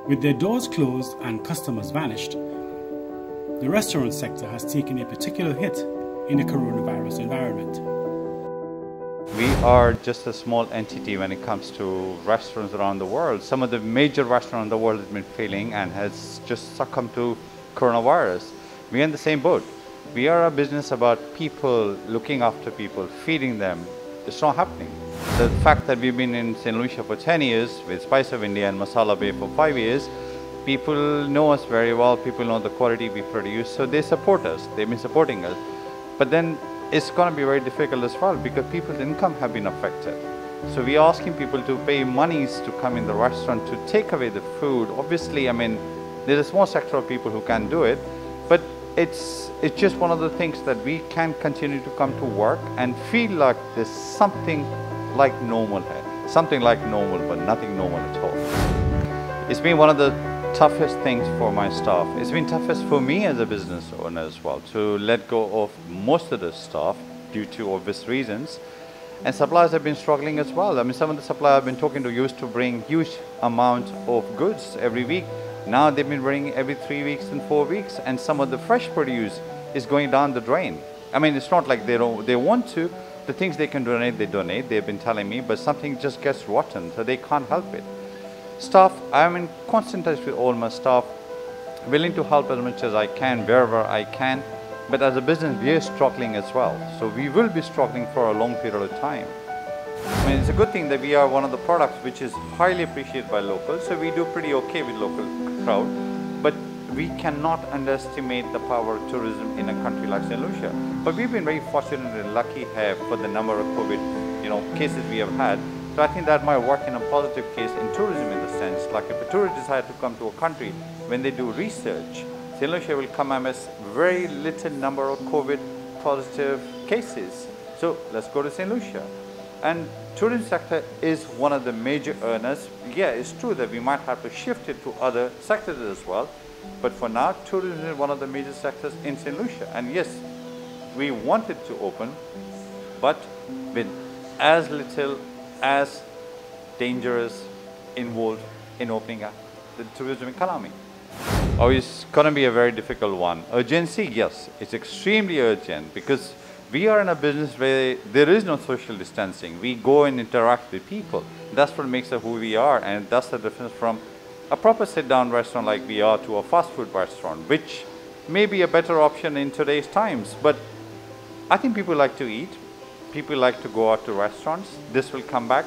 With their doors closed and customers vanished, the restaurant sector has taken a particular hit in the coronavirus environment. We are just a small entity when it comes to restaurants around the world. Some of the major restaurants in the world have been failing and has just succumbed to coronavirus. We are in the same boat. We are a business about people, looking after people, feeding them. It's not happening. The fact that we've been in St. Lucia for 10 years, with Spice of India and Masala Bay for 5 years, people know us very well, people know the quality we produce, so they support us, they've been supporting us. But then it's going to be very difficult as well because people's income have been affected. So we're asking people to pay monies to come in the restaurant to take away the food. Obviously, I mean, there's a small sector of people who can do it, but it's just one of the things that we can continue to come to work and feel like there's something like normal here. Something like normal, but nothing normal at all. It's been one of the toughest things for my staff. It's been toughest for me as a business owner as well, to let go of most of the staff due to obvious reasons. And suppliers have been struggling as well. I mean, some of the suppliers I've been talking to used to bring huge amount of goods every week. Now they've been bringing every 3 weeks and 4 weeks, and some of the fresh produce is going down the drain. I mean, it's not like they want to. The things they can donate, they donate. They've been telling me, but something just gets rotten, so they can't help it. Staff, I'm in constant touch with all my staff, willing to help as much as I can, wherever I can. But as a business, we are struggling as well. So we will be struggling for a long period of time. I mean, it's a good thing that we are one of the products which is highly appreciated by locals. So we do pretty okay with local crowd. But we cannot underestimate the power of tourism in a country like St. Lucia. But we've been very fortunate and lucky here for the number of COVID, cases we have had. So I think that might work in a positive case in tourism in the sense, like if a tourist decides to come to a country, when they do research, St. Lucia will come as very little number of COVID positive cases. So let's go to St. Lucia. And tourism sector is one of the major earners. Yeah, it's true that we might have to shift it to other sectors as well. But for now, tourism is one of the major sectors in St. Lucia. And yes, we want it to open, but with as little as dangerous involved in opening up the tourism economy. Oh, it's going to be a very difficult one. Urgency, yes, it's extremely urgent because we are in a business where there is no social distancing. We go and interact with people. That's what makes us who we are, and that's the difference from a proper sit-down restaurant like we are to a fast food restaurant, which may be a better option in today's times. But I think people like to eat. People like to go out to restaurants. This will come back.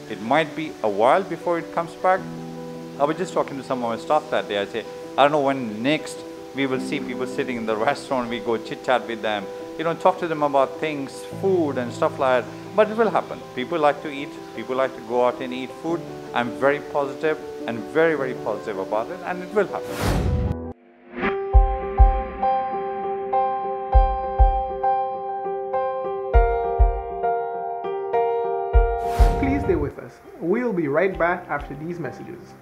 It might be a while before it comes back. I was just talking to some of my staff that day. I say, I don't know when next we will see people sitting in the restaurant. We go chit-chat with them, talk to them about things, food and stuff like that. But it will happen. People like to eat. People like to go out and eat food. I'm very positive and very, very positive about it, and it will happen. Please stay with us. We'll be right back after these messages.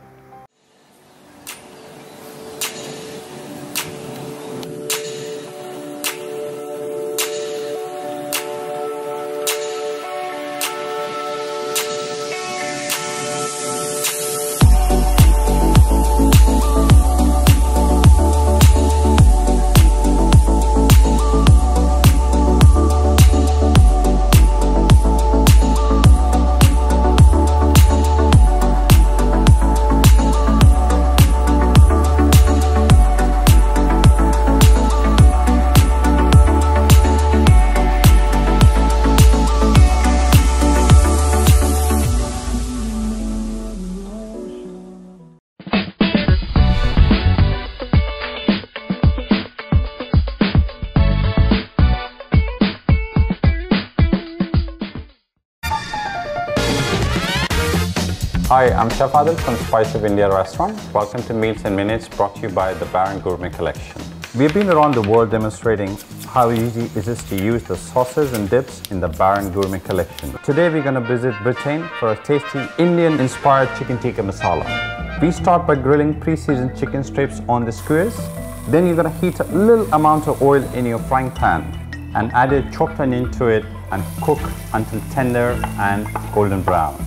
Hi, I'm Chef Adil from Spice of India restaurant. Welcome to Meals and Minutes, brought to you by the Baron Gourmet Collection. We've been around the world demonstrating how easy it is to use the sauces and dips in the Baron Gourmet Collection. Today we're going to visit Britain for a tasty Indian-inspired chicken tikka masala. We start by grilling pre-seasoned chicken strips on the skewers. Then you're going to heat a little amount of oil in your frying pan and add a chopped onion to it and cook until tender and golden brown.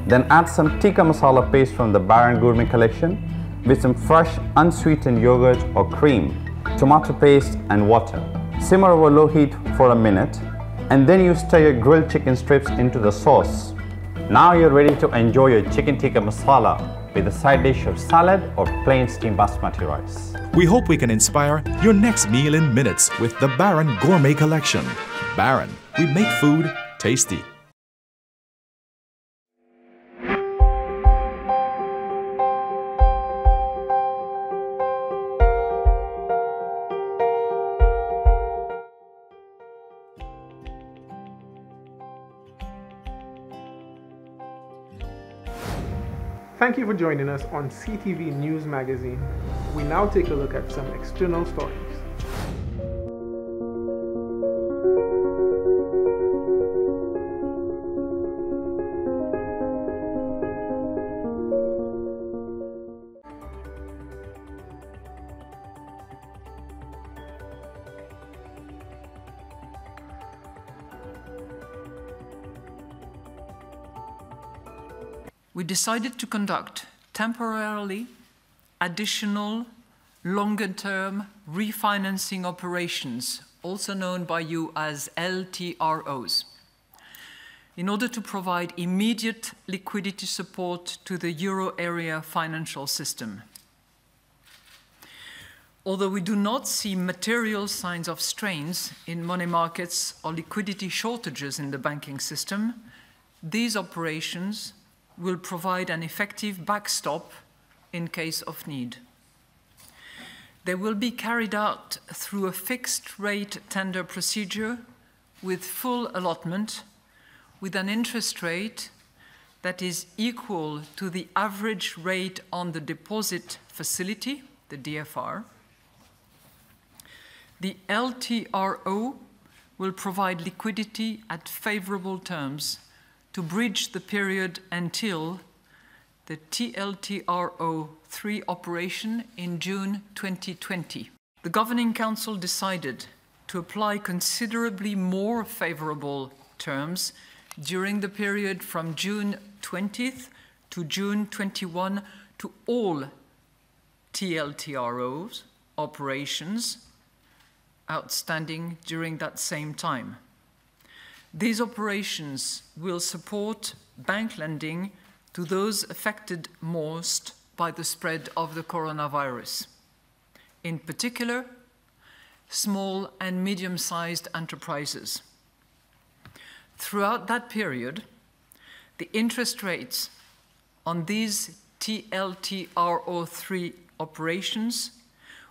Then add some tikka masala paste from the Baron Gourmet collection with some fresh unsweetened yogurt or cream, tomato paste and water. Simmer over low heat for a minute and then you stir your grilled chicken strips into the sauce. Now you're ready to enjoy your chicken tikka masala with a side dish of salad or plain steamed basmati rice. We hope we can inspire your next meal in minutes with the Baron Gourmet Collection. Baron, we make food tasty. Thank you for joining us on CTV News Magazine. We now take a look at some external stories. We decided to conduct temporarily additional longer-term refinancing operations, also known by you as LTROs, in order to provide immediate liquidity support to the euro area financial system. Although we do not see material signs of strains in money markets or liquidity shortages in the banking system, these operations will provide an effective backstop in case of need. They will be carried out through a fixed-rate tender procedure with full allotment, with an interest rate that is equal to the average rate on the deposit facility, the DFR. The LTRO will provide liquidity at favorable terms to bridge the period until the TLTRO3 operation in June 2020. The Governing Council decided to apply considerably more favorable terms during the period from June 20th to June 21 to all TLTROs operations outstanding during that same time. These operations will support bank lending to those affected most by the spread of the coronavirus. In particular, small and medium-sized enterprises. Throughout that period, the interest rates on these TLTRO3 operations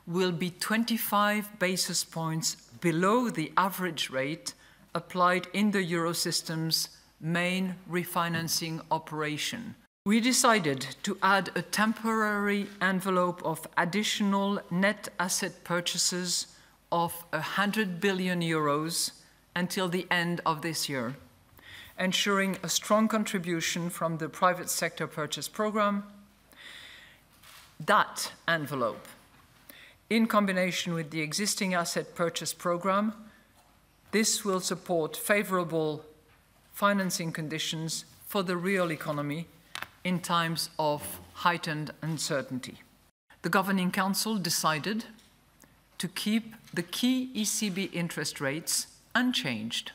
will be 25 basis points below the average rate applied in the Eurosystem's main refinancing operation. We decided to add a temporary envelope of additional net asset purchases of 100 billion euros until the end of this year, ensuring a strong contribution from the private sector purchase program. That envelope, in combination with the existing asset purchase program, this will support favorable financing conditions for the real economy in times of heightened uncertainty. The Governing Council decided to keep the key ECB interest rates unchanged.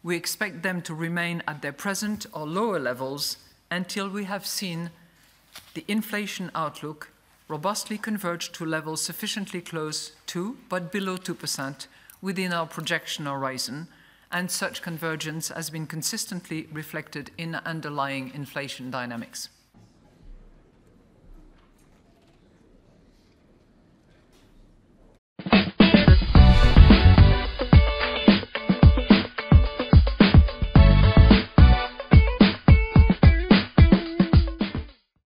We expect them to remain at their present or lower levels until we have seen the inflation outlook robustly converge to levels sufficiently close to, but below 2%, within our projection horizon, and such convergence has been consistently reflected in underlying inflation dynamics.